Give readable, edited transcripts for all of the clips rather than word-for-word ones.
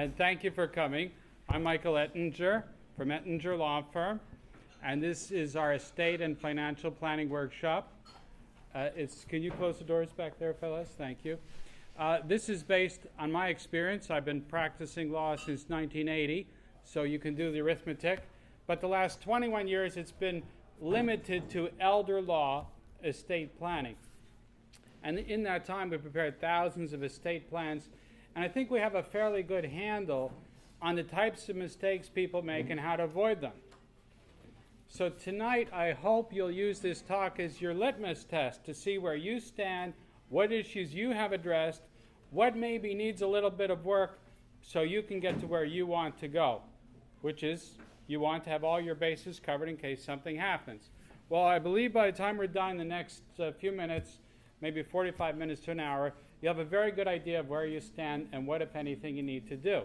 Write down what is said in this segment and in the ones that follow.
and thank you for coming. I'm Michael Ettinger from Ettinger Law Firm, and this is our estate and financial planning workshop. Can you close the doors back there, fellas? Thank you. This is based on my experience. I've been practicing law since 1980, so you can do the arithmetic. But the last 21 years, it's been limited to elder law estate planning. And in that time, we prepared thousands of estate plans, and I think we have a fairly good handle on the types of mistakes people make and how to avoid them. So tonight, I hope you'll use this talk as your litmus test to see where you stand, what issues you have addressed, what maybe needs a little bit of work so you can get to where you want to go, which is you want to have all your bases covered in case something happens. Well, I believe by the time we're done in the next few minutes, maybe 45 minutes to an hour, you'll have a very good idea of where you stand and what, if anything, you need to do.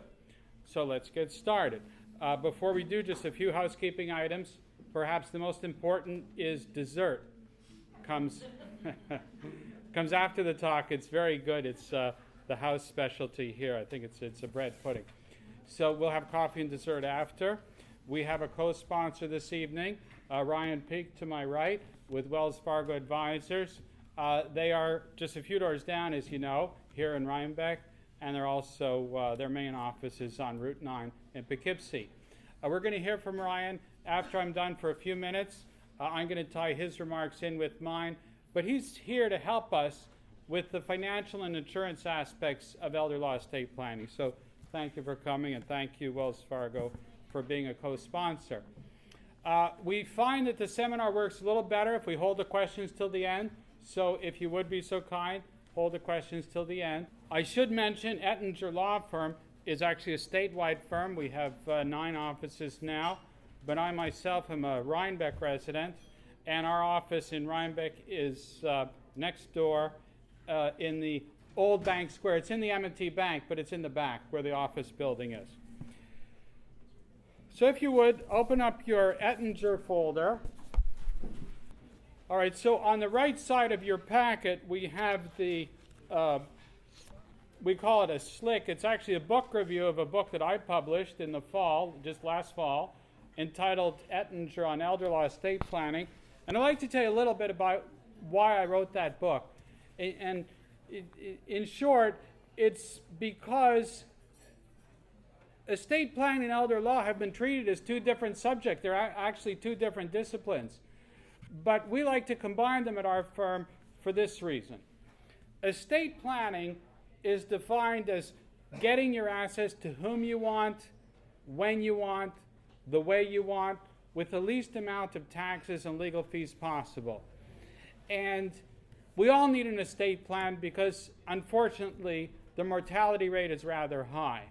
So let's get started. Before we do, just a few housekeeping items. Perhaps the most important is dessert. Comes after the talk. It's very good. It's the house specialty here. I think it's a bread pudding. So we'll have coffee and dessert after. We have a co-sponsor this evening, Ryan Peak to my right, with Wells Fargo Advisors. They are just a few doors down, as you know, here in Rhinebeck, and they're also, their main office is on Route 9 in Poughkeepsie. We're going to hear from Ryan after I'm done for a few minutes. I'm going to tie his remarks in with mine, but he's here to help us with the financial and insurance aspects of elder law estate planning. So thank you for coming, and thank you, Wells Fargo, for being a co-sponsor. We find that the seminar works a little better if we hold the questions till the end. So if you would be so kind, hold the questions till the end. I should mention Ettinger Law Firm is actually a statewide firm. We have 9 offices now, but I myself am a Rhinebeck resident, and our office in Rhinebeck is next door in the old Bank Square. It's in the M&T Bank, but it's in the back where the office building is. So if you would, open up your Ettinger folder. All right, so on the right side of your packet, we have the, we call it a SLIC. It's actually a book review of a book that I published in the fall, just last fall, entitled Ettinger on Elder Law Estate Planning. And I'd like to tell you a little bit about why I wrote that book. And in short, it's because estate planning and elder law have been treated as 2 different subjects. They're actually 2 different disciplines. But we like to combine them at our firm for this reason. Estate planning is defined as getting your assets to whom you want, when you want, the way you want, with the least amount of taxes and legal fees possible. And we all need an estate plan because, unfortunately, the mortality rate is rather high.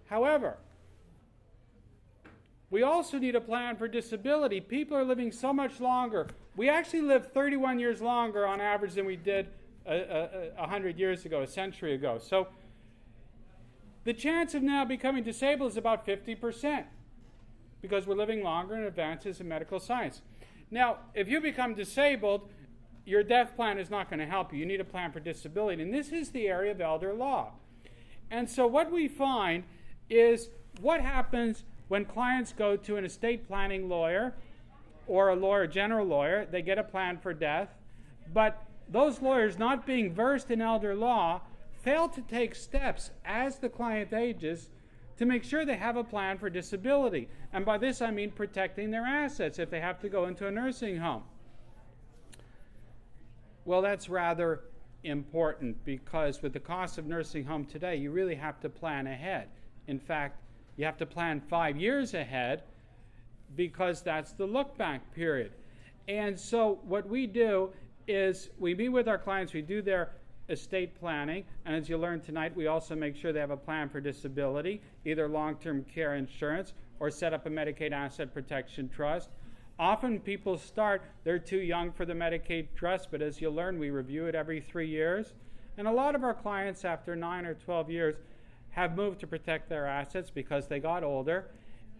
However, we also need a plan for disability. People are living so much longer. We actually live 31 years longer on average than we did 100 years ago, a century ago. So the chance of now becoming disabled is about 50% because we're living longer and advances in medical science. Now, if you become disabled, your death plan is not going to help you. You need a plan for disability. And this is the area of elder law. And so what we find is what happens when clients go to an estate planning lawyer or a lawyer, general lawyer. They get a plan for death, but those lawyers, not being versed in elder law, fail to take steps as the client ages to make sure they have a plan for disability. And by this I mean protecting their assets if they have to go into a nursing home. Well, that's rather important because with the cost of nursing home today, you really have to plan ahead. In fact, you have to plan 5 years ahead because that's the look-back period. And so what we do is we meet with our clients, we do their estate planning, and as you learned tonight, we also make sure they have a plan for disability, either long-term care insurance or set up a Medicaid asset protection trust. Often people start, they're too young for the Medicaid trust, but as you'll learn, we review it every 3 years. And a lot of our clients, after 9 or 12 years, have moved to protect their assets because they got older,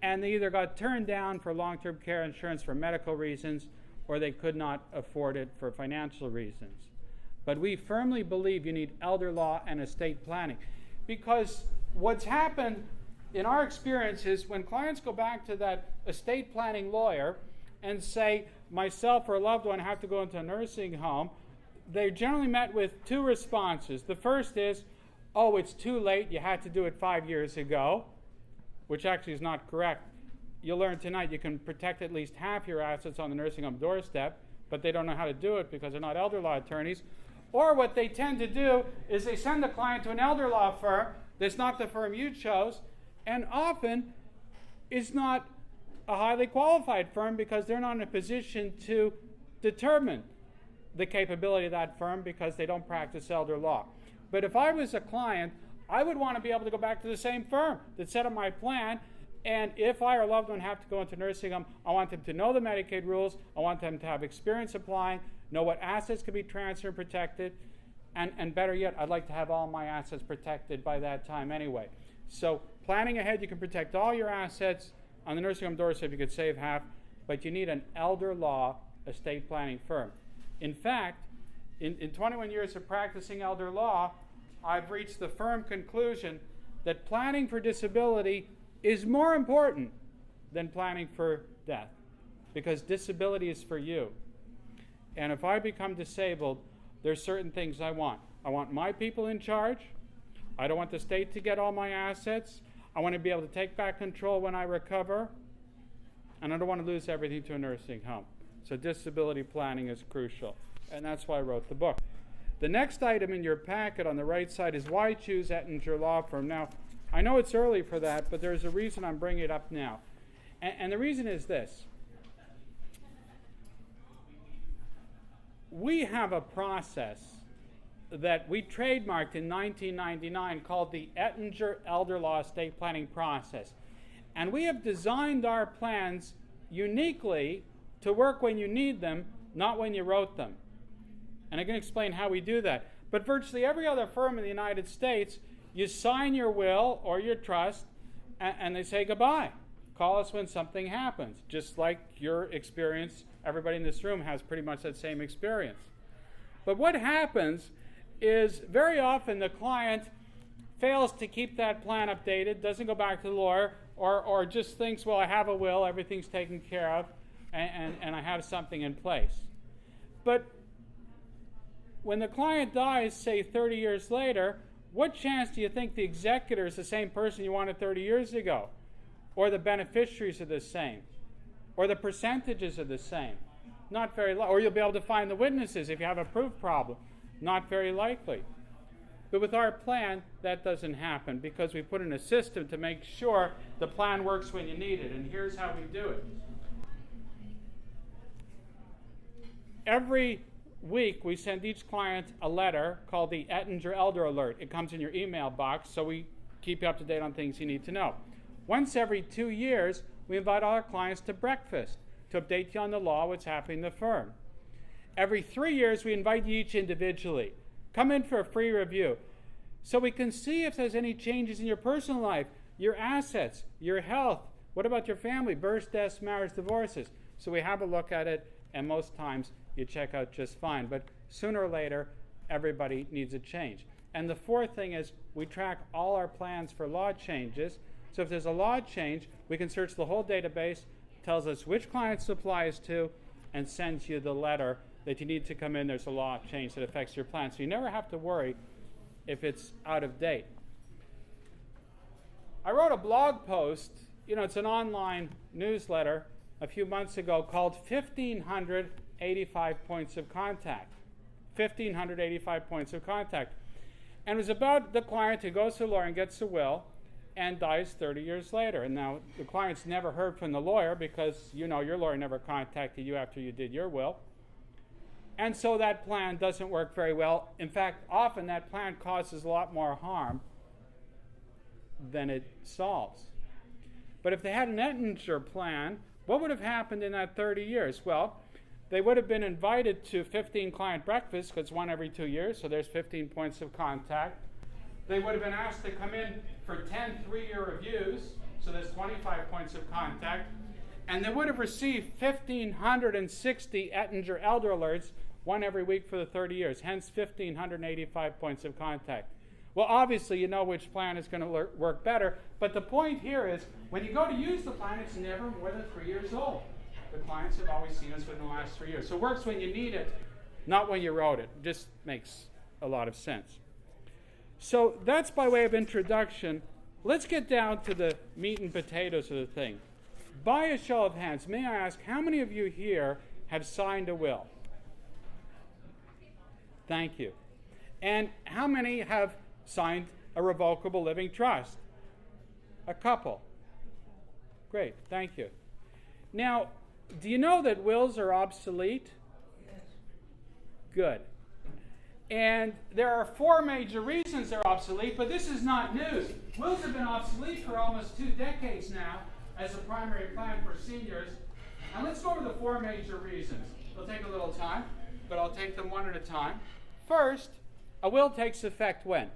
and they either got turned down for long-term care insurance for medical reasons, or they could not afford it for financial reasons. But we firmly believe you need elder law and estate planning. Because what's happened in our experience is when clients go back to that estate planning lawyer and say, myself or a loved one have to go into a nursing home, they're generally met with two responses. The first is, oh, it's too late, you had to do it 5 years ago, which actually is not correct. You'll learn tonight you can protect at least half your assets on the nursing home doorstep, but they don't know how to do it because they're not elder law attorneys. Or what they tend to do is they send the client to an elder law firm that's not the firm you chose, and often is not a highly qualified firm because they're not in a position to determine the capability of that firm because they don't practice elder law. But if I was a client, I would want to be able to go back to the same firm that set up my plan, and if I or a loved one have to go into nursing home, I want them to know the Medicaid rules, I want them to have experience applying, know what assets can be transferred and protected, and better yet, I'd like to have all my assets protected by that time anyway. So planning ahead, you can protect all your assets. On the nursing home doorstep, you could save half, but you need an elder law estate planning firm. In fact, in 21 years of practicing elder law, I've reached the firm conclusion that planning for disability is more important than planning for death, because disability is for you. And if I become disabled, there's certain things I want. I want my people in charge. I don't want the state to get all my assets. I want to be able to take back control when I recover. And I don't want to lose everything to a nursing home. So disability planning is crucial. And that's why I wrote the book. The next item in your packet on the right side is why choose Ettinger Law Firm. Now, I know it's early for that, but there's a reason I'm bringing it up now. And the reason is this. We have a process that we trademarked in 1999 called the Ettinger Elder Law Estate Planning Process. And we have designed our plans uniquely to work when you need them, not when you wrote them. And I can explain how we do that. But virtually every other firm in the United States, you sign your will or your trust, and they say goodbye. Call us when something happens. Just like your experience, everybody in this room has pretty much that same experience. But what happens is very often the client fails to keep that plan updated, doesn't go back to the lawyer, or just thinks, well, I have a will, everything's taken care of, and I have something in place. But when the client dies, say 30 years later, what chance do you think the executor is the same person you wanted 30 years ago? Or the beneficiaries are the same? Or the percentages are the same? Not very likely. Or you'll be able to find the witnesses if you have a proof problem. Not very likely. But with our plan, that doesn't happen because we put in a system to make sure the plan works when you need it. And here's how we do it. Every week, we send each client a letter called the Ettinger Elder Alert. It comes in your email box, so we keep you up to date on things you need to know. Once every 2 years, we invite all our clients to breakfast to update you on the law, what's happening in the firm. Every 3 years, we invite you each individually. Come in for a free review so we can see if there's any changes in your personal life, your assets, your health. What about your family, births, deaths, marriage, divorces? So we have a look at it, and most times you check out just fine. But sooner or later, everybody needs a change. And the fourth thing is we track all our plans for law changes. So if there's a law change, we can search the whole database, tells us which clients it applies to, and sends you the letter that you need to come in. There's a law change that affects your plan. So you never have to worry if it's out of date. I wrote a blog post, it's an online newsletter a few months ago called 1,585 Points of Contact. 1,585 Points of Contact. And it was about the client who goes to the lawyer and gets a will and dies 30 years later. And now the client's never heard from the lawyer because your lawyer never contacted you after you did your will. And so that plan doesn't work very well. In fact, often that plan causes a lot more harm than it solves. But if they had an Ettinger plan, what would have happened in that 30 years? Well, they would have been invited to 15 client breakfasts, because one every 2 years, so there's 15 points of contact. They would have been asked to come in for 10 3-year reviews, so there's 25 points of contact. And they would have received 1,560 Ettinger Elder Alerts, one every week for the 30 years, hence 1,585 points of contact. Well, obviously, you know which plan is going to work better, but the point here is when you go to use the plan, it's never more than 3 years old. The clients have always seen us within the last 3 years. So it works when you need it, not when you wrote it. Just makes a lot of sense. So that's by way of introduction. Let's get down to the meat and potatoes of the thing. By a show of hands, may I ask, how many of you here have signed a will? Thank you. And how many have signed a revocable living trust? A couple. Great, thank you. Now, do you know that wills are obsolete? Yes. Good. And there are 4 major reasons they're obsolete, but this is not news. Wills have been obsolete for almost 2 decades now as a primary plan for seniors. And let's go over the 4 major reasons. It'll take a little time, but I'll take them one at a time. First, a will takes effect when?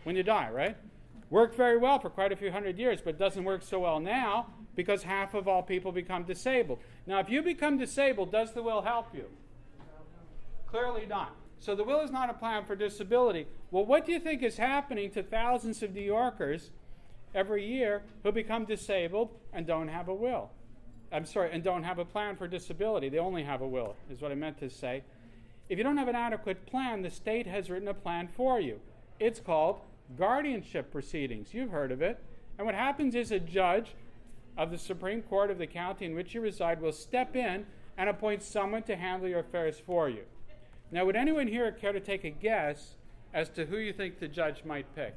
When you die, right? Worked very well for quite a few hundred years, but doesn't work so well now because half of all people become disabled. Now, if you become disabled, does the will help you? Clearly not. So the will is not a plan for disability. Well, what do you think is happening to thousands of New Yorkers every year who become disabled and don't have a will? And don't have a plan for disability. They only have a will, is what I meant to say. If you don't have an adequate plan, the state has written a plan for you. It's called guardianship proceedings. You've heard of it. And what happens is a judge of the Supreme Court of the county in which you reside will step in and appoint someone to handle your affairs for you. Now, would anyone here care to take a guess as to who you think the judge might pick?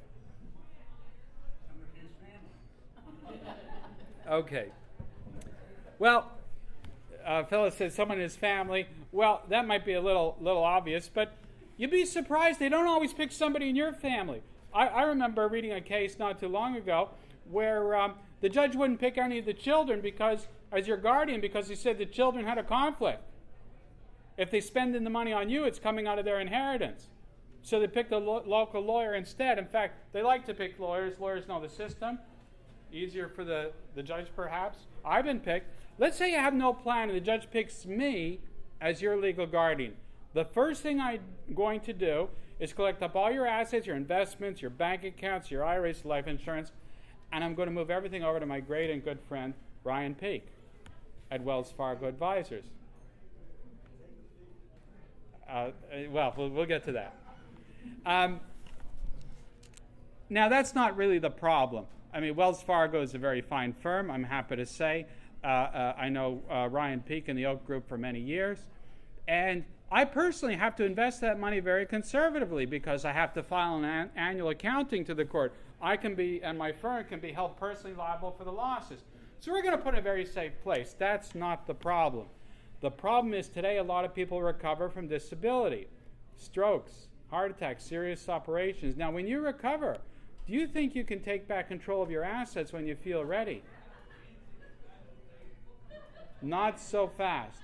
Someone in his family. Okay. Well, Phyllis says someone in his family. Well, that might be a little obvious, but you'd be surprised they don't always pick somebody in your family. I remember reading a case not too long ago where the judge wouldn't pick any of the children as your guardian because he said the children had a conflict. If they spend the money on you, it's coming out of their inheritance. So they picked a local lawyer instead. In fact, they like to pick lawyers. Lawyers know the system. Easier for the judge, perhaps. I've been picked. Let's say you have no plan and the judge picks me as your legal guardian. The first thing I'm going to do is collect up all your assets, your investments, your bank accounts, your IRAs, life insurance, and I'm going to move everything over to my great and good friend, Ryan Peake, at Wells Fargo Advisors. We'll get to that. Now, that's not really the problem. I mean, Wells Fargo is a very fine firm, I'm happy to say. I know Ryan Peake and the Oak Group for many years. And I personally have to invest that money very conservatively because I have to file an annual accounting to the court. And my firm can be held personally liable for the losses. So we're going to put it in a very safe place. That's not the problem. The problem is today a lot of people recover from disability, strokes, heart attacks, serious operations. Now, when you recover, do you think you can take back control of your assets when you feel ready? Not so fast.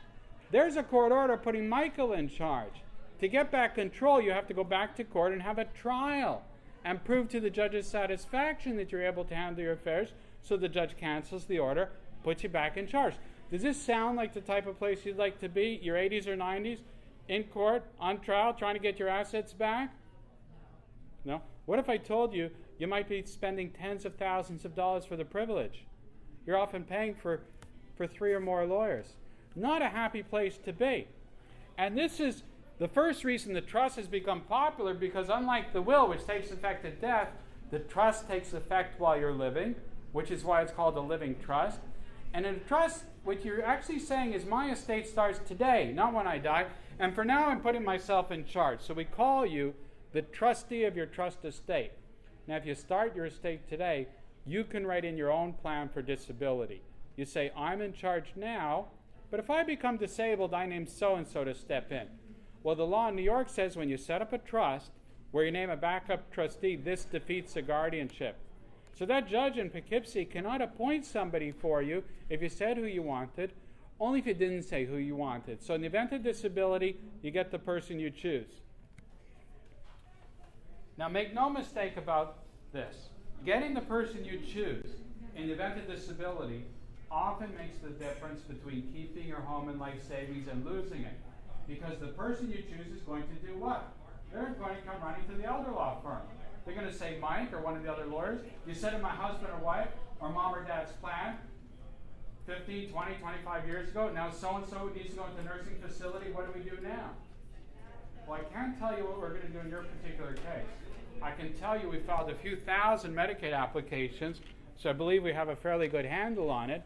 There's a court order putting Michael in charge. To get back control, you have to go back to court and have a trial and prove to the judge's satisfaction that you're able to handle your affairs, so the judge cancels the order, puts you back in charge. Does this sound like the type of place you'd like to be, your 80s or 90s, in court, on trial, trying to get your assets back? No? What if I told you you might be spending tens of thousands of dollars for the privilege? You're often paying for 3 or more lawyers. Not a happy place to be. And this is the first reason the trust has become popular, because unlike the will, which takes effect at death, the trust takes effect while you're living, which is why it's called a living trust. And in a trust, what you're actually saying is my estate starts today, not when I die, and for now I'm putting myself in charge. So we call you the trustee of your trust estate. Now, if you start your estate today, you can write in your own plan for disability. You say, I'm in charge now, but if I become disabled, I name so-and-so to step in. Well, the law in New York says when you set up a trust where you name a backup trustee, this defeats a guardianship. So that judge in Poughkeepsie cannot appoint somebody for you if you said who you wanted, only if you didn't say who you wanted. So in the event of disability, you get the person you choose. Now, make no mistake about this. Getting the person you choose in the event of disability often makes the difference between keeping your home and life savings and losing it. Because the person you choose is going to do what? They're going to come running to the elder law firm. They're going to say, Mike, or one of the other lawyers, you said to my husband or wife, or mom or dad's plan, 15, 20, 25 years ago, now so-and-so needs to go into a nursing facility, what do we do now? Well, I can't tell you what we're going to do in your particular case. I can tell you we filed a few thousand Medicaid applications, so I believe we have a fairly good handle on it.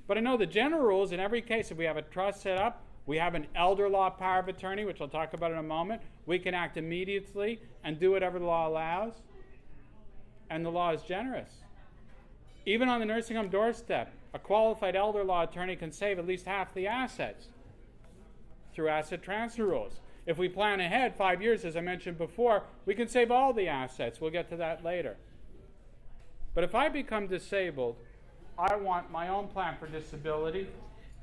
But I know the general rules in every case, if we have a trust set up, we have an elder law power of attorney, which I'll talk about in a moment. We can act immediately and do whatever the law allows. And the law is generous. Even on the nursing home doorstep, a qualified elder law attorney can save at least half the assets through asset transfer rules. If we plan ahead 5 years, as I mentioned before, we can save all the assets. We'll get to that later. But if I become disabled, I want my own plan for disability,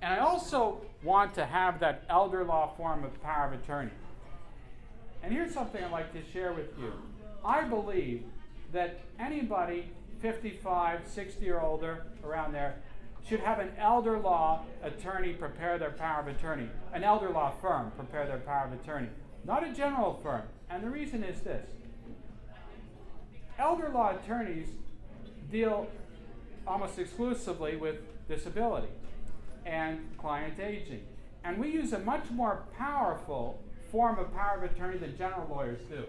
and I also want to have that elder law form of power of attorney. And here's something I'd like to share with you. I believe that anybody 55, 60 or older, around there, should have an elder law attorney prepare their power of attorney. An elder law firm prepare their power of attorney. Not a general firm. And the reason is this. Elder law attorneys deal almost exclusively with disability and client aging. And we use a much more powerful form of power of attorney than general lawyers do.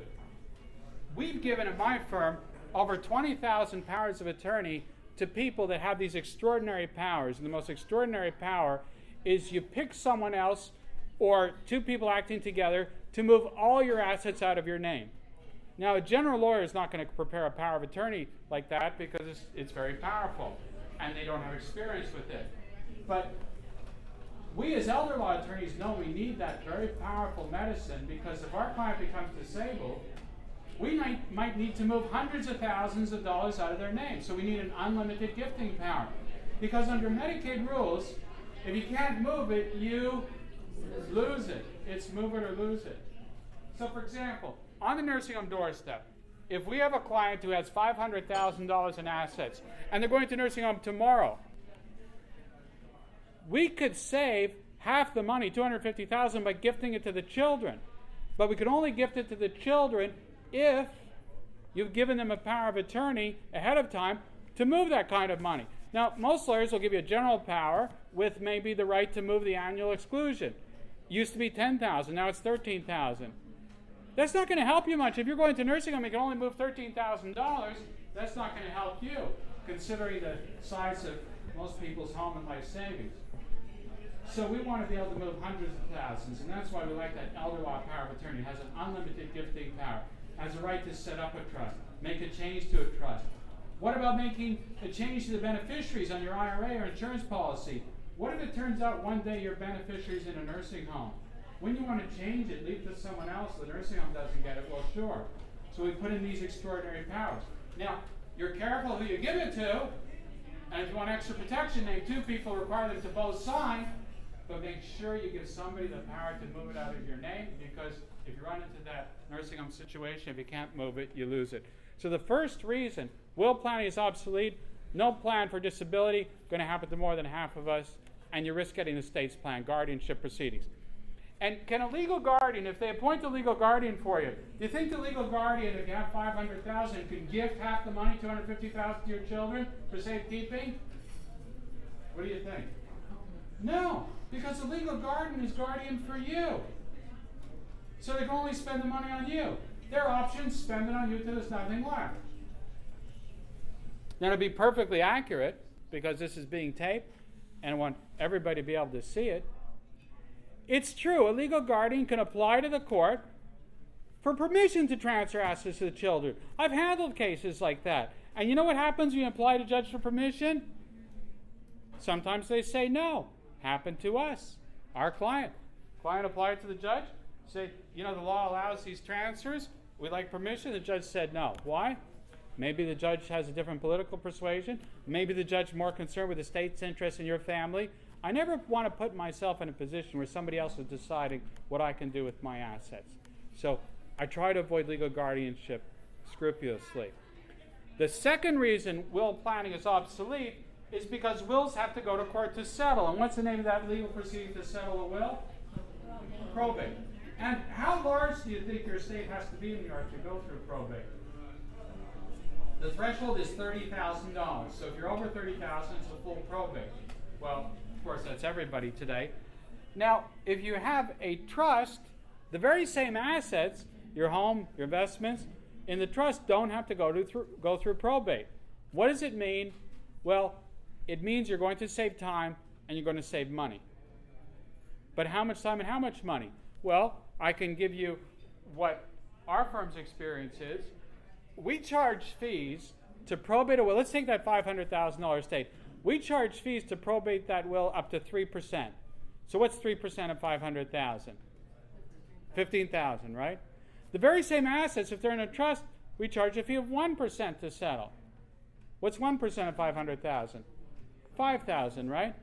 We've given in my firm over 20,000 powers of attorney to people that have these extraordinary powers. And the most extraordinary power is you pick someone else or two people acting together to move all your assets out of your name. Now, a general lawyer is not going to prepare a power of attorney like that because it's very powerful and they don't have experience with it. But we as elder law attorneys know we need that very powerful medicine because if our client becomes disabled, we might need to move hundreds of thousands of dollars out of their name. So we need an unlimited gifting power. Because under Medicaid rules, if you can't move it, you lose it. It's move it or lose it. So for example, on the nursing home doorstep, if we have a client who has $500,000 in assets and they're going to nursing home tomorrow, we could save half the money, $250,000, by gifting it to the children. But we could only gift it to the children if you've given them a power of attorney ahead of time to move that kind of money. Now, most lawyers will give you a general power with maybe the right to move the annual exclusion. Used to be $10,000, now it's $13,000. That's not going to help you much. If you're going to nursing home, you can only move $13,000. That's not going to help you, considering the size of most people's home and life savings. So we want to be able to move hundreds of thousands, and that's why we like that elder law power of attorney. It has an unlimited gifting power, has a right to set up a trust, make a change to a trust. What about making a change to the beneficiaries on your IRA or insurance policy? What if it turns out one day your beneficiary's in a nursing home? When you want to change it, leave it to someone else, the nursing home doesn't get it, well, sure. So we put in these extraordinary powers. Now, you're careful who you give it to, and if you want extra protection, name two people, require them to both sign, but make sure you give somebody the power to move it out of your name, because if you run into that nursing home situation, if you can't move it, you lose it. So the first reason will planning is obsolete, no plan for disability, going to happen to more than half of us, and you risk getting the state's plan, guardianship proceedings. And can a legal guardian, if they appoint a legal guardian for you, do you think the legal guardian, if you have $500,000, can gift half the money, $250,000, to your children for safekeeping? What do you think? No, because the legal guardian is guardian for you. So they can only spend the money on you. Their option, spend it on you till there's nothing left. Now, to be perfectly accurate, because this is being taped, and I want everybody to be able to see it, it's true, a legal guardian can apply to the court for permission to transfer assets to the children. I've handled cases like that. And you know what happens when you apply to judge for permission? Sometimes they say no. Happened to us, our client. Client applied to the judge, say, you know, the law allows these transfers. We'd like permission. The judge said no. Why? Maybe the judge has a different political persuasion. Maybe the judge is more concerned with the state's interest in your family. I never want to put myself in a position where somebody else is deciding what I can do with my assets. So I try to avoid legal guardianship scrupulously. The second reason will planning is obsolete is because wills have to go to court to settle. And what's the name of that legal proceeding to settle a will? probate. And how large do you think your estate has to be in New York to go through probate? The threshold is $30,000. So if you're over $30,000, it's a full probate. Well, of course, that's everybody today. Now, if you have a trust, the very same assets, your home, your investments, in the trust don't have to go through probate. What does it mean? Well, it means you're going to save time and you're going to save money. But how much time and how much money? Well, I can give you what our firm's experience is. We charge fees to probate a will. Let's take that $500,000 estate. We charge fees to probate that will up to 3%. So what's 3% of 500,000? 15,000, right? The very same assets, if they're in a trust, we charge a fee of 1% to settle. What's 1% of 500,000? 5,000, right?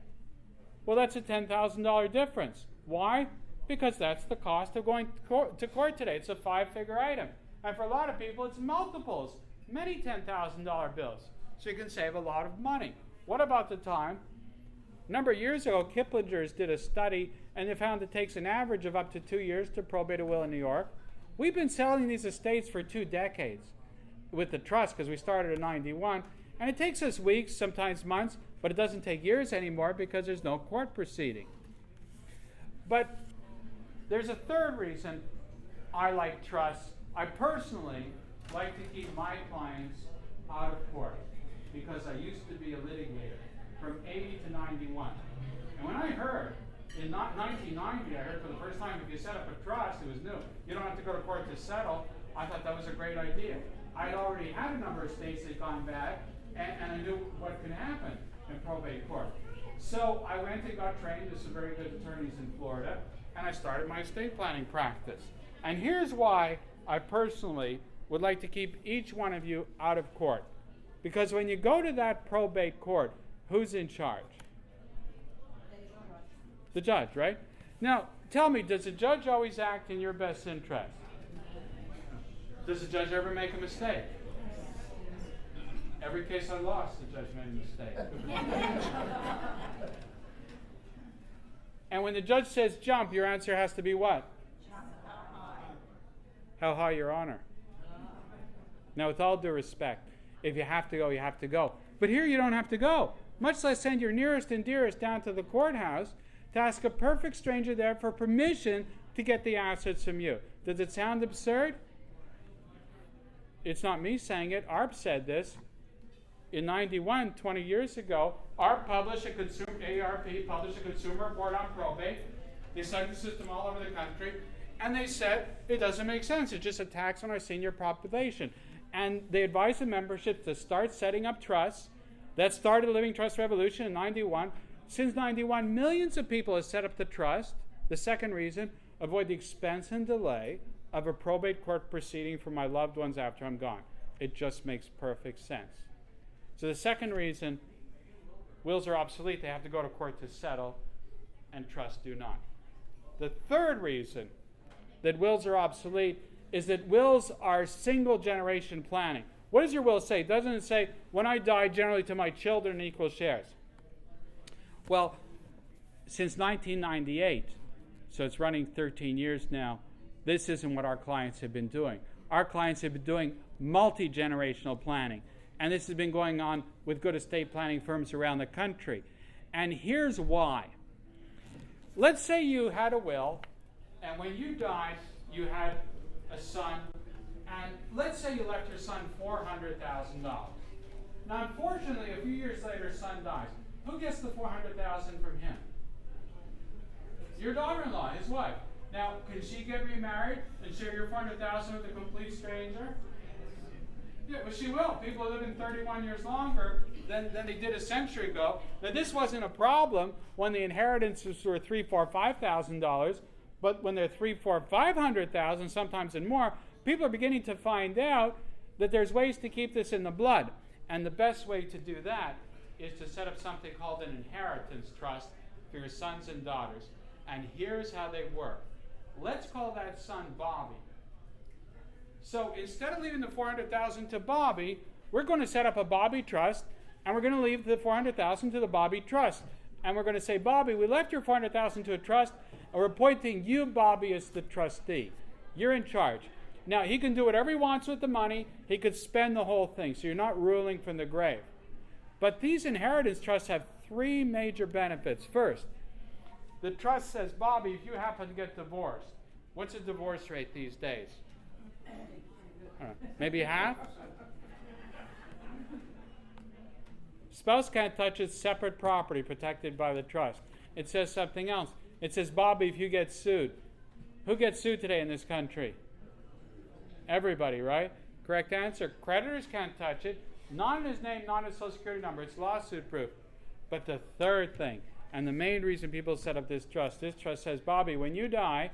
Well, that's a $10,000 difference. Why? Because that's the cost of going to court today. It's a 5-figure item. And for a lot of people, it's multiples, many $10,000 bills. So you can save a lot of money. What about the time? A number of years ago, Kiplinger's did a study, and they found it takes an average of up to 2 years to probate a will in New York. We've been selling these estates for 2 decades with the trust, because we started in '91. And it takes us weeks, sometimes months, but it doesn't take years anymore because there's no court proceeding. But there's a third reason I like trusts. I personally like to keep my clients out of court because I used to be a litigator from '80 to '91. And when I heard in 1990, I heard for the first time, if you set up a trust, it was new. You don't have to go to court to settle. I thought that was a great idea. I had already had a number of states that had gone bad, and I knew what could happen in probate court. So I went and got trained to some very good attorneys in Florida, and I started my estate planning practice. And here's why I personally would like to keep each one of you out of court. Because when you go to that probate court, who's in charge? The judge, right? Now, tell me, does the judge always act in your best interest? Does the judge ever make a mistake? Every case I lost, the judge made a mistake. And when the judge says jump, your answer has to be what? How high, Your Honor? Now, with all due respect, if you have to go, you have to go. But here you don't have to go, much less send your nearest and dearest down to the courthouse to ask a perfect stranger there for permission to get the assets from you. Does it sound absurd? It's not me saying it. ARP said this. In '91, 20 years ago, ARP published AARP published a consumer report on probate. They studied the system all over the country, and they said it doesn't make sense. It's just a tax on our senior population. And they advised the membership to start setting up trusts. That started the Living Trust Revolution in '91. Since '91, millions of people have set up the trust. The second reason, avoid the expense and delay of a probate court proceeding for my loved ones after I'm gone. It just makes perfect sense. So the second reason, wills are obsolete. They have to go to court to settle, and trusts do not. The third reason that wills are obsolete is that wills are single generation planning. What does your will say? Doesn't it say, when I die, generally to my children in equal shares? Well, since 1998, so it's running 13 years now, this isn't what our clients have been doing. Our clients have been doing multi-generational planning. And this has been going on with good estate planning firms around the country. And here's why. Let's say you had a will, and when you died, you had a son, and let's say you left your son $400,000. Now, unfortunately, a few years later, son dies. Who gets the $400,000 from him? Your daughter-in-law, his wife. Now, can she get remarried and share your $400,000 with a complete stranger? Yeah, well, she will. People are living 31 years longer than they did a century ago. Now, this wasn't a problem when the inheritances were $3,000, $4,000, $5,000, but when they're $300,000, $400,000, $500,000, sometimes and more, people are beginning to find out that there's ways to keep this in the blood. And the best way to do that is to set up something called an inheritance trust for your sons and daughters. And here's how they work. Let's call that son Bobby. So instead of leaving the $400,000 to Bobby, we're going to set up a Bobby trust, and we're going to leave the $400,000 to the Bobby trust. and we're going to say, Bobby, we left your $400,000 to a trust, and we're appointing you, Bobby, as the trustee. You're in charge. Now, he can do whatever he wants with the money. He could spend the whole thing, so you're not ruling from the grave. But these inheritance trusts have three major benefits. First, the trust says, Bobby, if you happen to get divorced, what's the divorce rate these days? I don't know, maybe half? Spouse can't touch its separate property protected by the trust. It says something else. It says, Bobby, if you get sued. Who gets sued today in this country? Everybody, right? Correct answer. Creditors can't touch it. Not in his name, not in his social security number. It's lawsuit proof. But the third thing, and the main reason people set up this trust says, Bobby, when you die,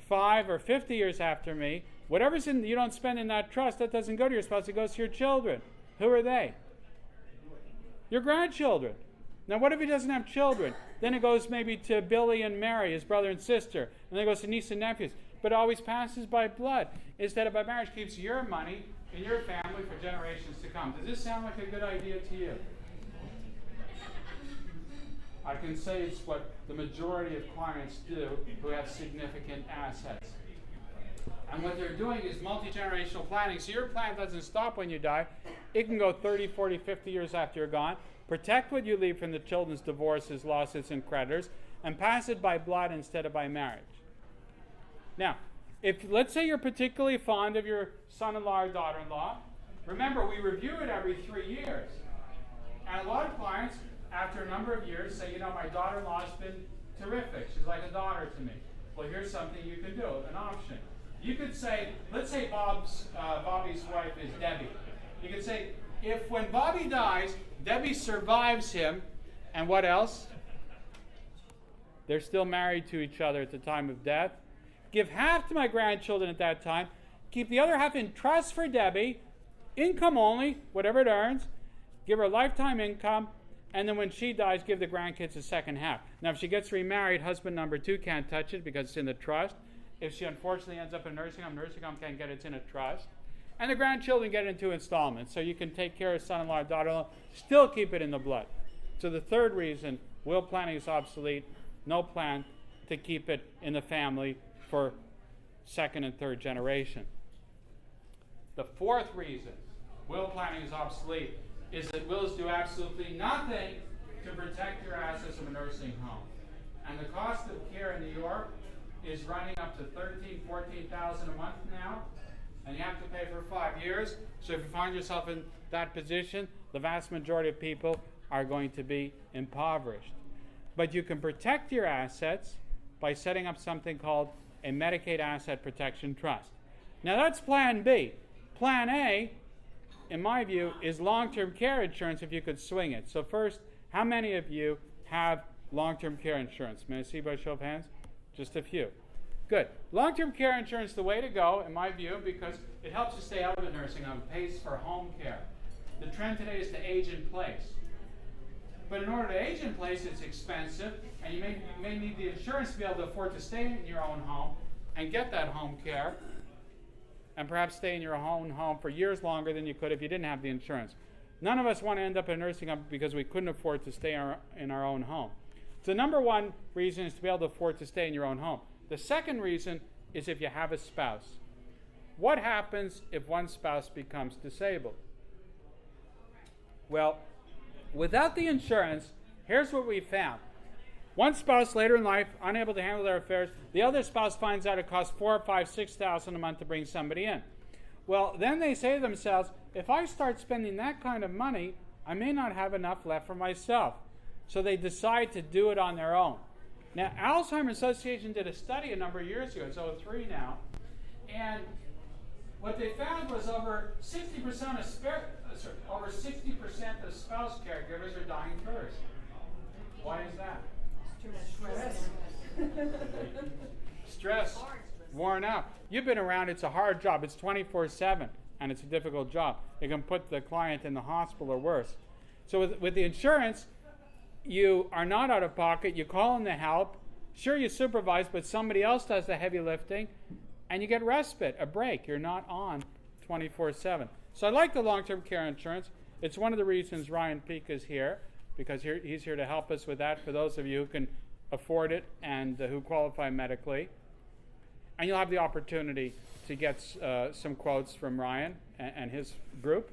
5 or 50 years after me, whatever's you don't spend in that trust, that doesn't go to your spouse, it goes to your children. Who are they? Your grandchildren. Now, what if he doesn't have children? Then it goes maybe to Billy and Mary, his brother and sister. And then it goes to niece and nephews. But it always passes by blood. Instead of by marriage, keeps your money in your family for generations to come. Does this sound like a good idea to you? I can say it's what the majority of clients do who have significant assets. And what they're doing is multi-generational planning. So your plan doesn't stop when you die. It can go 30, 40, 50 years after you're gone. Protect what you leave from the children's divorces, lawsuits, and creditors, and pass it by blood instead of by marriage. Now, if let's say you're particularly fond of your son-in-law or daughter-in-law, remember we review it every 3 years. And a lot of clients, after a number of years, say, you know, my daughter-in-law's been terrific. She's like a daughter to me. Well, here's something you can do, an option. You could say, let's say Bobby's wife is Debbie. You could say, if when Bobby dies, Debbie survives him, and what else? They're still married to each other at the time of death. Give half to my grandchildren at that time. Keep the other half in trust for Debbie, income only, whatever it earns. Give her lifetime income, and then when she dies, give the grandkids the second half. Now, if she gets remarried, husband number 2 can't touch it because it's in the trust. If she unfortunately ends up in nursing home can't get it, it's in a trust. And the grandchildren get it in 2 installments. So you can take care of son-in-law, daughter-in-law, still keep it in the blood. So the third reason will planning is obsolete, no plan to keep it in the family for second and third generation. The fourth reason will planning is obsolete is that wills do absolutely nothing to protect your assets of a nursing home. And the cost of care in New York is running up to $13,000, $14,000 a month now, and you have to pay for 5 years. So if you find yourself in that position, the vast majority of people are going to be impoverished. But you can protect your assets by setting up something called a Medicaid Asset Protection Trust. Now that's Plan B. Plan A, in my view, is long-term care insurance if you could swing it. So first, how many of you have long-term care insurance? May I see by show of hands? Just a few. Good. Long-term care insurance is the way to go, in my view, because it helps you stay out of the nursing home, pays for home care. The trend today is to age in place. But in order to age in place, it's expensive, and you may need the insurance to be able to afford to stay in your own home and get that home care, and perhaps stay in your own home for years longer than you could if you didn't have the insurance. None of us want to end up in a nursing home because we couldn't afford to stay in our own home. So number one reason is to be able to afford to stay in your own home. The second reason is if you have a spouse. What happens if one spouse becomes disabled? Well, without the insurance, here's what we found. One spouse later in life, unable to handle their affairs, the other spouse finds out it costs $4,000, $5,000, $6,000 a month to bring somebody in. Well, then they say to themselves, if I start spending that kind of money, I may not have enough left for myself. So they decide to do it on their own. Now, Alzheimer's Association did a study a number of years ago, it's 03 now, and what they found was over 60% of spouse caregivers are dying first. Why is that? Stress, worn out. You've been around, it's a hard job. It's 24/7, and it's a difficult job. It can put the client in the hospital or worse. So with the insurance, you are not out of pocket. You call in the help. Sure, you supervise, but somebody else does the heavy lifting, and you get respite, a break. You're not on 24/7. So I like the long-term care insurance. It's one of the reasons Ryan Peak is here. because he's here to help us with that for those of you who can afford it and who qualify medically. And you'll have the opportunity to get some quotes from Ryan and his group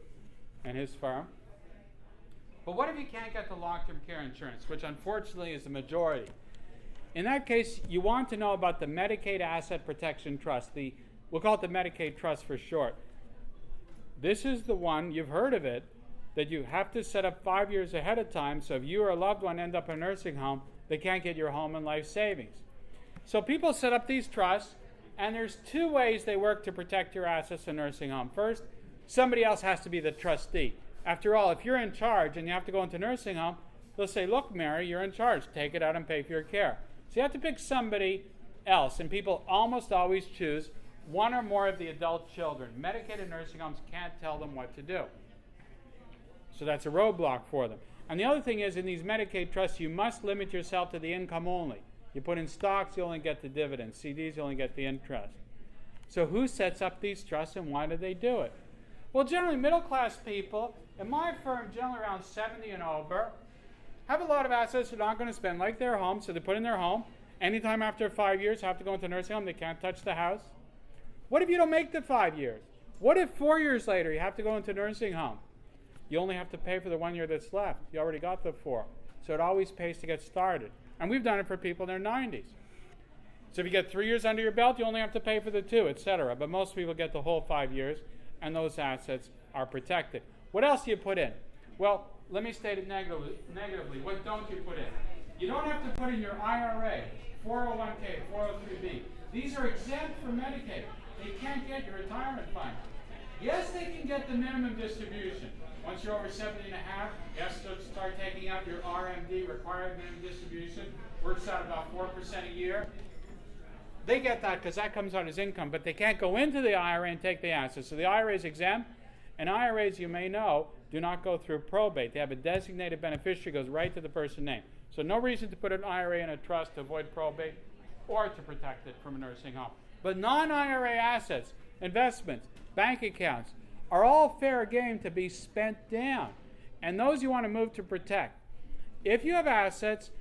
and his firm. But what if you can't get the long-term care insurance, which unfortunately is the majority? In that case, you want to know about the Medicaid Asset Protection Trust. We'll call it the Medicaid Trust for short. This is the one, you've heard of it, that you have to set up 5 years ahead of time, so if you or a loved one end up in a nursing home, they can't get your home and life savings. So people set up these trusts, and there's two ways they work to protect your assets in a nursing home. First, somebody else has to be the trustee. After all, if you're in charge and you have to go into a nursing home, they'll say, look, Mary, you're in charge. Take it out and pay for your care. So you have to pick somebody else, and people almost always choose one or more of the adult children. Medicaid nursing homes can't tell them what to do. So that's a roadblock for them. And the other thing is, in these Medicaid trusts, you must limit yourself to the income only. You put in stocks, you only get the dividends. CDs, you only get the interest. So who sets up these trusts and why do they do it? Well, generally middle-class people, in my firm, generally around 70 and over, have a lot of assets they're not going to spend, like their home, so they put in their home. Anytime after 5 years, have to go into a nursing home, they can't touch the house. What if you don't make the 5 years? What if 4 years later you have to go into a nursing home? You only have to pay for the 1 year that's left. You already got the 4. So it always pays to get started. And we've done it for people in their 90s. So if you get 3 years under your belt, you only have to pay for the 2, etc. But most people get the whole 5 years, and those assets are protected. What else do you put in? Well, let me state it negatively. What don't you put in? You don't have to put in your IRA, 401k, 403b. These are exempt from Medicaid. They can't get your retirement fund. Yes, they can get the minimum distribution. Once you're over 70 and a half, yes, start taking out your RMD, required minimum distribution. Works out about 4% a year. They get that because that comes out as income, but they can't go into the IRA and take the assets. So the IRA is exempt, and IRAs, you may know, do not go through probate. They have a designated beneficiary, goes right to the person's name. So no reason to put an IRA in a trust to avoid probate or to protect it from a nursing home. But non-IRA assets, investments, bank accounts, are all fair game to be spent down. And those you want to move to protect. If you have assets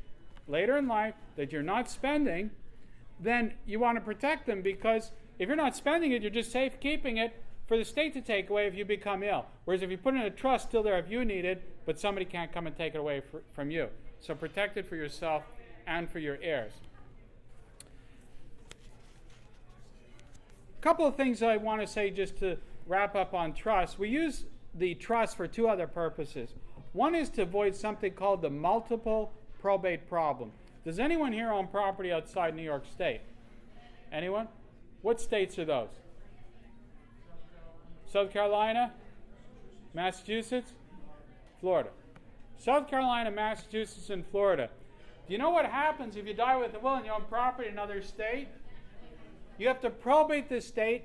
later in life that you're not spending, then you want to protect them, because if you're not spending it, you're just safekeeping it for the state to take away if you become ill. Whereas if you put it in a trust, still there if you need it, but somebody can't come and take it away from you. So protect it for yourself and for your heirs. A couple of things I want to say just to wrap up on trust. We use the trust for two other purposes. One is to avoid something called the multiple probate problem. Does anyone here own property outside New York State? Anyone? What states are those? South Carolina? Massachusetts? Florida. South Carolina, Massachusetts, and Florida. Do you know what happens if you die with a will and you own property in another state? You have to probate the state.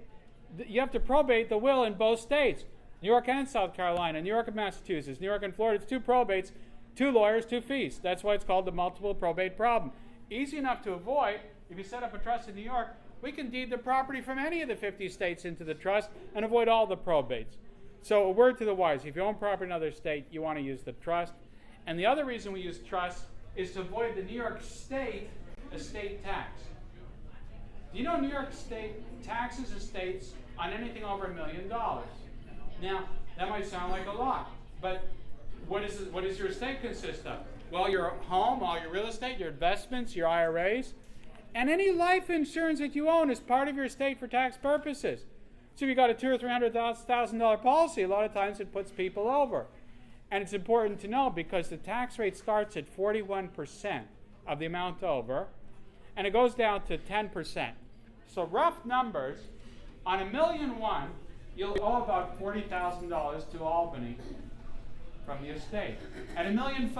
You have to probate the will in both states. New York and South Carolina, New York and Massachusetts, New York and Florida. It's 2 probates, 2 lawyers, 2 fees. That's why it's called the multiple probate problem. Easy enough to avoid. If you set up a trust in New York, we can deed the property from any of the 50 states into the trust and avoid all the probates. So a word to the wise, if you own property in another state, you want to use the trust. And the other reason we use trust is to avoid the New York State estate tax. Do you know New York State taxes estates on anything over $1 million? Now, that might sound like a lot, but what does your estate consist of? Well, your home, all your real estate, your investments, your IRAs, and any life insurance that you own is part of your estate for tax purposes. So if you got a $200,000 or $300,000 policy, a lot of times it puts people over. And it's important to know because the tax rate starts at 41% of the amount over, and it goes down to 10%. So rough numbers, on $1.1 million, you'll owe about $40,000 to Albany from the estate. At $1.5 million,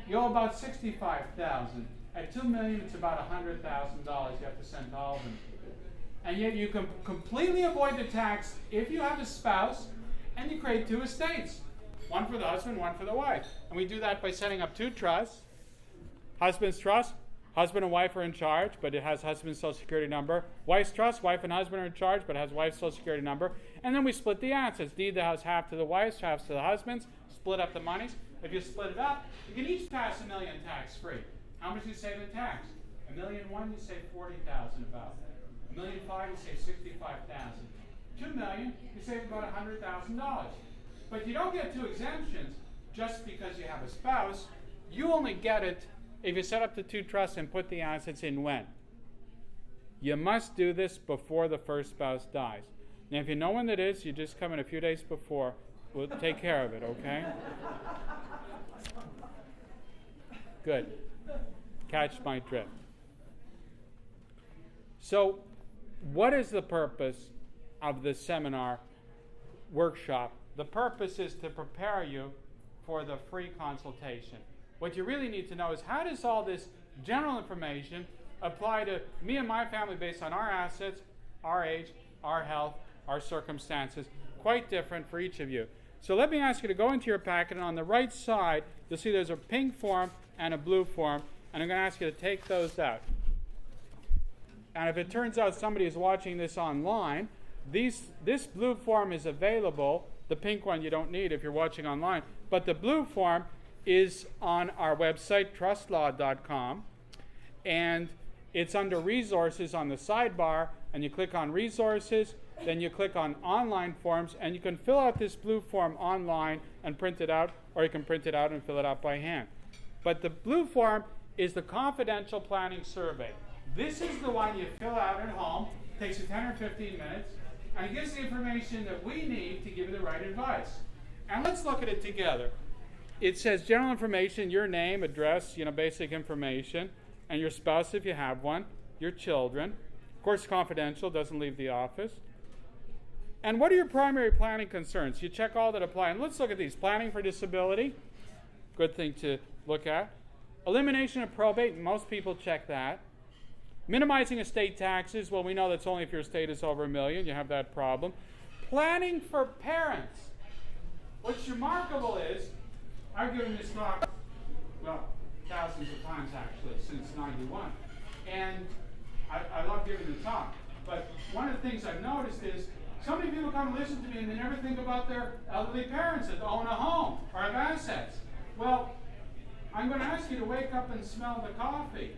you owe about $65,000. At $2 million, it's about $100,000 you have to send to Albany. And yet you can completely avoid the tax if you have a spouse and you create 2 estates. One for the husband, one for the wife. And we do that by setting up 2 trusts. Husband's trust, husband and wife are in charge, but it has husband's social security number. Wife's trust, wife and husband are in charge, but it has wife's social security number. And then we split the assets. Deed the house half to the wives, half to the husbands, split up the monies. If you split it up, you can each pass $1 million tax-free. How much do you save in tax? $1.1 million, you save $40,000 about. $1.5 million, you save $65,000. $2 million, you save about $100,000. But you don't get 2 exemptions just because you have a spouse. You only get it if you set up the 2 trusts and put the assets in when? You must do this before the first spouse dies. Now, if you know when that is, you just come in a few days before. We'll take care of it, okay? Good. Catch my drift. So, what is the purpose of this seminar workshop? The purpose is to prepare you for the free consultation. What you really need to know is, how does all this general information apply to me and my family based on our assets, our age, our health, our circumstances? Quite different for each of you. So let me ask you to go into your packet, and on the right side, you'll see there's a pink form and a blue form, and I'm going to ask you to take those out. And if it turns out somebody is watching this online, this blue form is available. The pink one you don't need if you're watching online. But the blue form is on our website, trustlaw.com, and it's under Resources on the sidebar, and you click on Resources, then you click on Online Forms, and you can fill out this blue form online and print it out, or you can print it out and fill it out by hand. But the blue form is the confidential planning survey. This is the one you fill out at home. It takes you 10 or 15 minutes, and it gives the information that we need to give you the right advice. And let's look at it together. It says general information, your name, address, basic information, and your spouse if you have one, your children. Of course, confidential, doesn't leave the office. And what are your primary planning concerns? You check all that apply. And let's look at these. Planning for disability, good thing to look at. Elimination of probate, most people check that. Minimizing estate taxes, well, we know that's only if your estate is over $1 million, you have that problem. Planning for parents. What's remarkable is, I've given this talk, well, thousands of times actually, since '91. And I love giving the talk. But one of the things I've noticed is, so many people come and listen to me and they never think about their elderly parents that own a home or have assets. Well, I'm going to ask you to wake up and smell the coffee.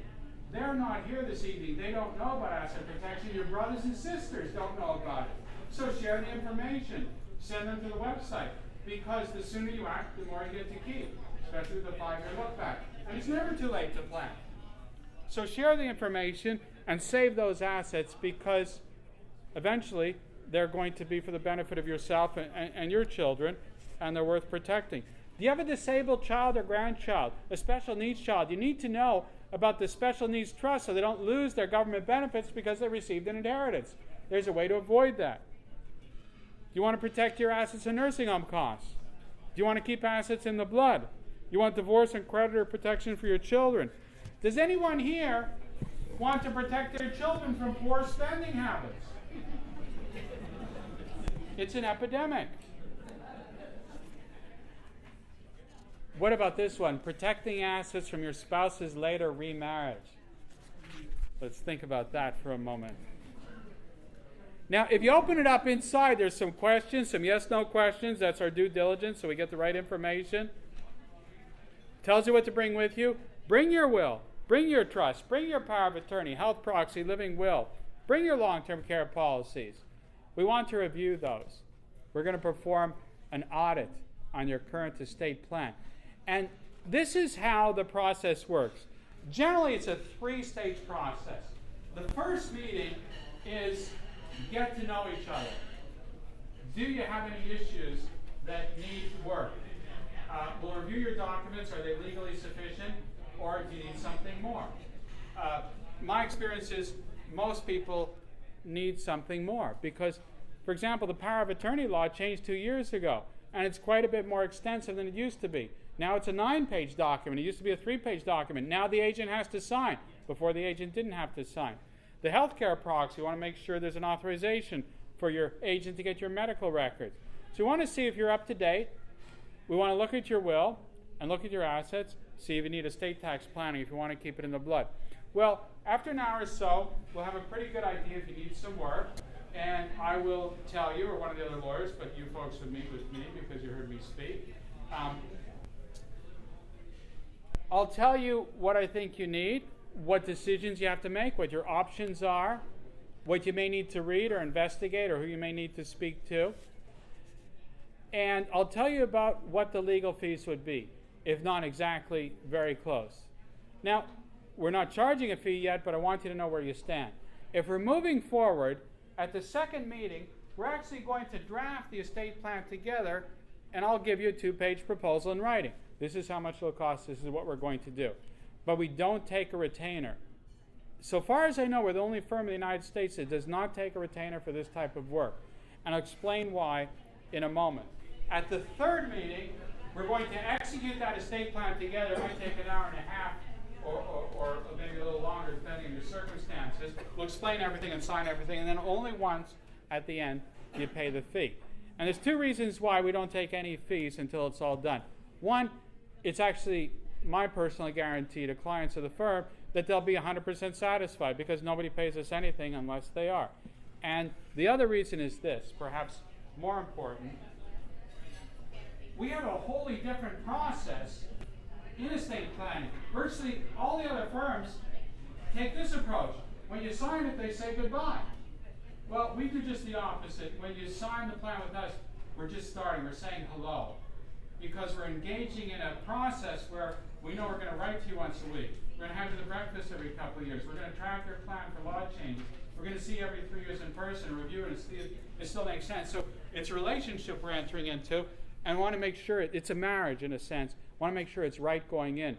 They're not here this evening. They don't know about asset protection. Your brothers and sisters don't know about it. So share the information. Send them to the website. Because the sooner you act, the more you get to keep, especially with the 5-year look back. And it's never too late to plan. So share the information and save those assets, because eventually they're going to be for the benefit of yourself and your children, and they're worth protecting. Do you have a disabled child or grandchild, a special needs child? You need to know about the special needs trust so they don't lose their government benefits because they received an inheritance. There's a way to avoid that. Do you want to protect your assets and nursing home costs? Do you want to keep assets in the blood? You want divorce and creditor protection for your children? Does anyone here want to protect their children from poor spending habits? It's an epidemic. What about this one? Protecting assets from your spouse's later remarriage. Let's think about that for a moment. Now, if you open it up inside, there's some questions, some yes-no questions. That's our due diligence, so we get the right information. Tells you what to bring with you. Bring your will. Bring your trust. Bring your power of attorney, health proxy, living will. Bring your long-term care policies. We want to review those. We're going to perform an audit on your current estate plan. And this is how the process works. Generally, it's a 3-stage process. The first meeting is get to know each other. Do you have any issues that need work? We'll review your documents. Are they legally sufficient, or do you need something more? My experience is most people need something more because, for example, the power of attorney law changed 2 years ago, and it's quite a bit more extensive than it used to be. Now it's a 9-page document. It used to be a 3-page document. Now the agent has to sign. Before, the agent didn't have to sign. The healthcare proxy, you want to make sure there's an authorization for your agent to get your medical records. So we want to see if you're up to date. We want to look at your will and look at your assets, see if you need estate tax planning, if you want to keep it in the blood. Well, after an hour or so, we'll have a pretty good idea if you need some work. And I will tell you, or one of the other lawyers, but you folks would meet with me because you heard me speak. I'll tell you what I think you need, what decisions you have to make, what your options are, what you may need to read or investigate, or who you may need to speak to. And I'll tell you about what the legal fees would be, if not exactly very close. Now, we're not charging a fee yet, but I want you to know where you stand. If we're moving forward, at the second meeting, we're actually going to draft the estate plan together, and I'll give you a 2-page proposal in writing. This is how much it'll cost, this is what we're going to do. But we don't take a retainer. So far as I know, we're the only firm in the United States that does not take a retainer for this type of work. And I'll explain why in a moment. At the third meeting, we're going to execute that estate plan together. It might take an hour and a half or maybe a little longer, depending on your circumstances. We'll explain everything and sign everything, and then only once at the end you pay the fee. And there's 2 reasons why we don't take any fees until it's all done. One, it's actually my personal guarantee to clients of the firm that they'll be 100% satisfied, because nobody pays us anything unless they are. And the other reason is this, perhaps more important. We have a wholly different process in estate planning. Virtually all the other firms take this approach. When you sign it, they say goodbye. Well, we do just the opposite. When you sign the plan with us, we're just starting. We're saying hello, because we're engaging in a process where we know we're going to write to you once a week. We're going to have you to breakfast every couple of years. We're going to track your plan for law changes. We're going to see you every 3 years in person, review it, and see if it still makes sense. So it's a relationship we're entering into, and want to make sure it's a marriage in a sense. Want to make sure it's right going in.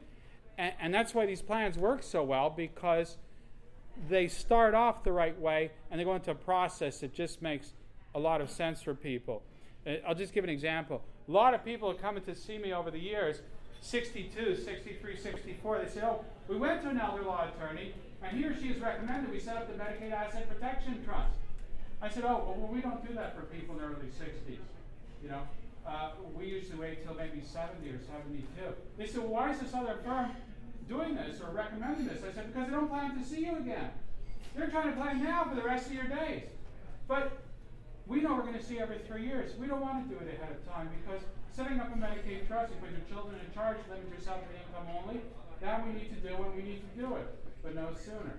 And that's why these plans work so well, because they start off the right way, and they go into a process that just makes a lot of sense for people. I'll just give an example. A lot of people have come in to see me over the years, 62, 63, 64. They say, oh, we went to an elder law attorney, and he or she has recommended we set up the Medicaid Asset Protection Trust. I said, oh, well, we don't do that for people in their early 60s. You know, we usually wait till maybe 70 or 72. They said, well, why is this other firm doing this or recommending this? I said, because they don't plan to see you again. They're trying to plan now for the rest of your days. But we know we're going to see every 3 years. We don't want to do it ahead of time, because setting up a Medicaid trust, you put your children in charge, limit yourself to income only, that we need to do when we need to do it, but no sooner.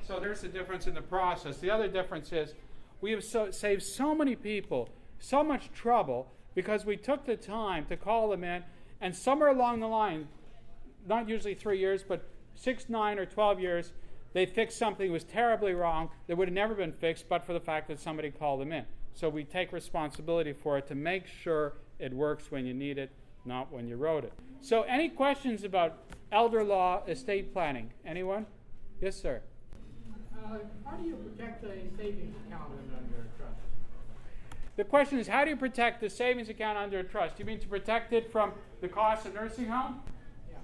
So there's the difference in the process. The other difference is we have saved so many people so much trouble, because we took the time to call them in, and somewhere along the line, not usually 3 years, but 6, 9, or 12 years, they fixed something that was terribly wrong that would have never been fixed but for the fact that somebody called them in. So we take responsibility for it to make sure it works when you need it, not when you wrote it. So any questions about elder law estate planning? Anyone? Yes, sir. How do you protect a savings account under a trust? The question is, how do you protect the savings account under a trust? You mean to protect it from the cost of nursing home? Yeah.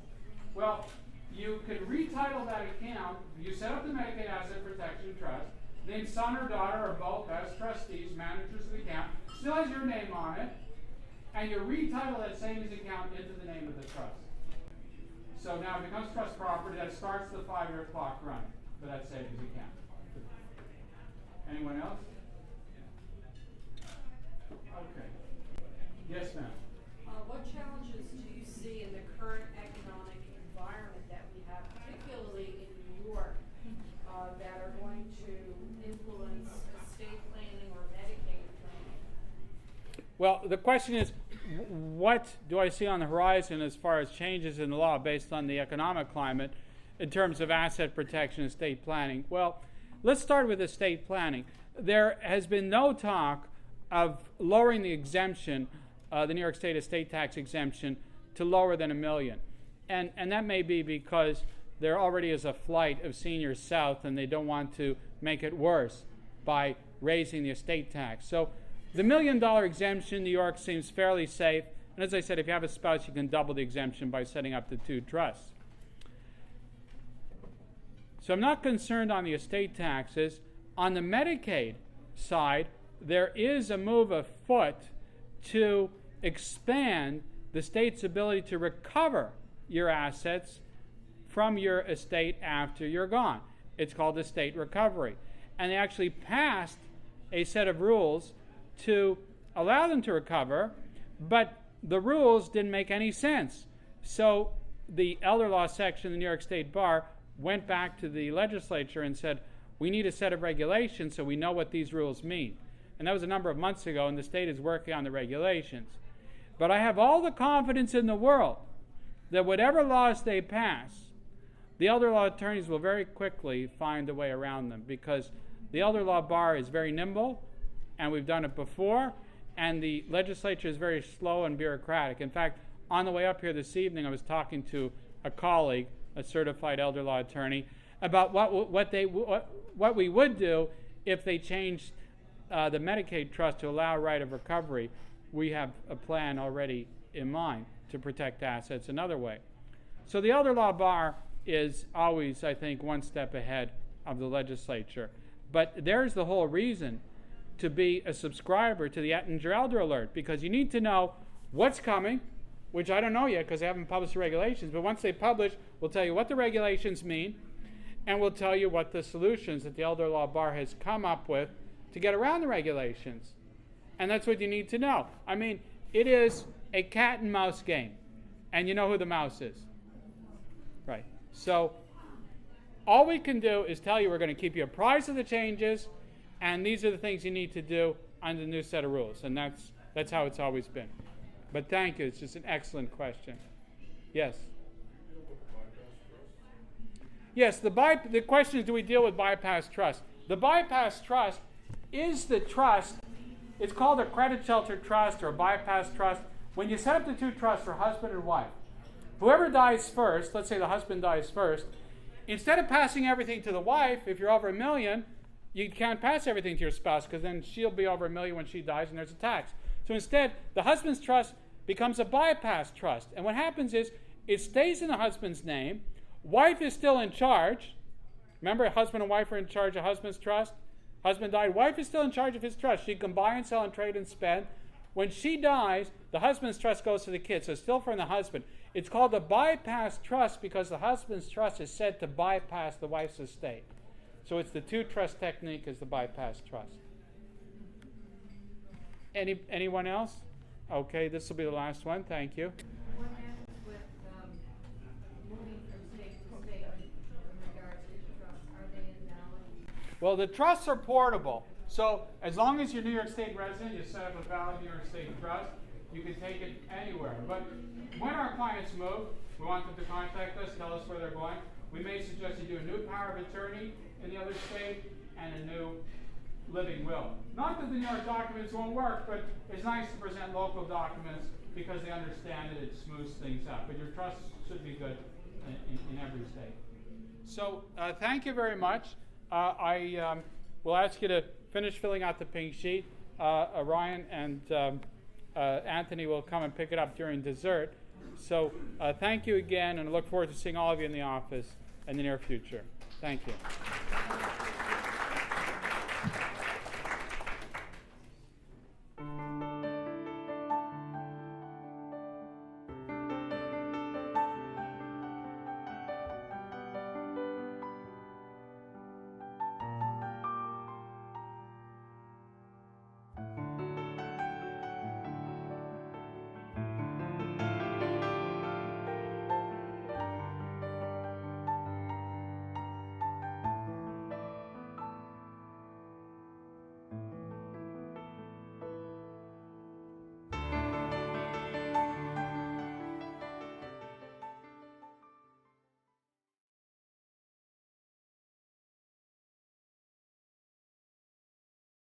Well, you could retitle that account. You set up the Medicaid Asset Protection Trust, name son or daughter or both as trustees, managers of the account, still has your name on it, and you retitle that savings account into the name of the trust. So now it becomes trust property. That starts the 5-year clock running for that savings account. Anyone else? Okay. Yes, ma'am. What challenges do you see in the current economic environment that we have, particularly in New York, that are going to influence estate planning or Medicaid planning? Well, the question is, what do I see on the horizon as far as changes in the law based on the economic climate in terms of asset protection and estate planning? Well, let's start with estate planning. There has been no talk of lowering the exemption, the New York State estate tax exemption, to lower than $1 million. And that may be because there already is a flight of seniors south, and they don't want to make it worse by raising the estate tax. So the $1 million exemption, New York seems fairly safe. And as I said, if you have a spouse, you can double the exemption by setting up the 2 trusts. So I'm not concerned on the estate taxes. On the Medicaid side, there is a move afoot to expand the state's ability to recover your assets from your estate after you're gone. It's called estate recovery. And they actually passed a set of rules to allow them to recover, but the rules didn't make any sense. So the elder law section of the New York State Bar went back to the legislature and said, we need a set of regulations so we know what these rules mean. And that was a number of months ago, and the state is working on the regulations. But I have all the confidence in the world that whatever laws they pass, the elder law attorneys will very quickly find a way around them, because the elder law bar is very nimble, and we've done it before, and the legislature is very slow and bureaucratic. In fact, on the way up here this evening, I was talking to a colleague, a certified elder law attorney, about what we would do if they changed the Medicaid trust to allow right of recovery. We have a plan already in mind to protect assets another way. So the elder law bar is always, I think, one step ahead of the legislature. But there's the whole reason to be a subscriber to the Ettinger Elder Alert, because you need to know what's coming, which I don't know yet because they haven't published the regulations, but once they publish, we'll tell you what the regulations mean, and we'll tell you what the solutions that the elder law bar has come up with to get around the regulations. And that's what you need to know. I mean, it is a cat and mouse game, and you know who the mouse is. Right. So all we can do is tell you we're going to keep you apprised of the changes, and these are the things you need to do under the new set of rules. And that's how it's always been. But thank you. It's just an excellent question. Yes? Yes, the question is, do we deal with bypass trust? The bypass trust is the trust. It's called a credit shelter trust or a bypass trust. When you set up the two trusts for husband and wife, whoever dies first, let's say the husband dies first, instead of passing everything to the wife, if you're over $1 million, you can't pass everything to your spouse, because then she'll be over $1 million when she dies and there's a tax. So instead, the husband's trust becomes a bypass trust. And what happens is it stays in the husband's name. Wife is still in charge. Remember, husband and wife are in charge of husband's trust. Husband died. Wife is still in charge of his trust. She can buy and sell and trade and spend. When she dies, the husband's trust goes to the kids, so it's still from the husband. It's called a bypass trust because the husband's trust is said to bypass the wife's estate. So it's the two trust technique is the bypass trust. Anyone else? Okay, this will be the last one. Thank you. What happens with moving from state to state in regards to trusts? Are they invalid? Well, the trusts are portable. So as long as you're a New York State resident, you set up a valid New York State trust, you can take it anywhere. But when our clients move, we want them to contact us, tell us where they're going. We may suggest you do a new power of attorney in the other state and a new living will. Not that the New York documents won't work, but it's nice to present local documents because they understand it, it smooths things out. But your trust should be good in every state. So thank you very much. I will ask you to finish filling out the pink sheet. Ryan and Anthony will come and pick it up during dessert. So thank you again, and I look forward to seeing all of you in the office in the near future. Thank you.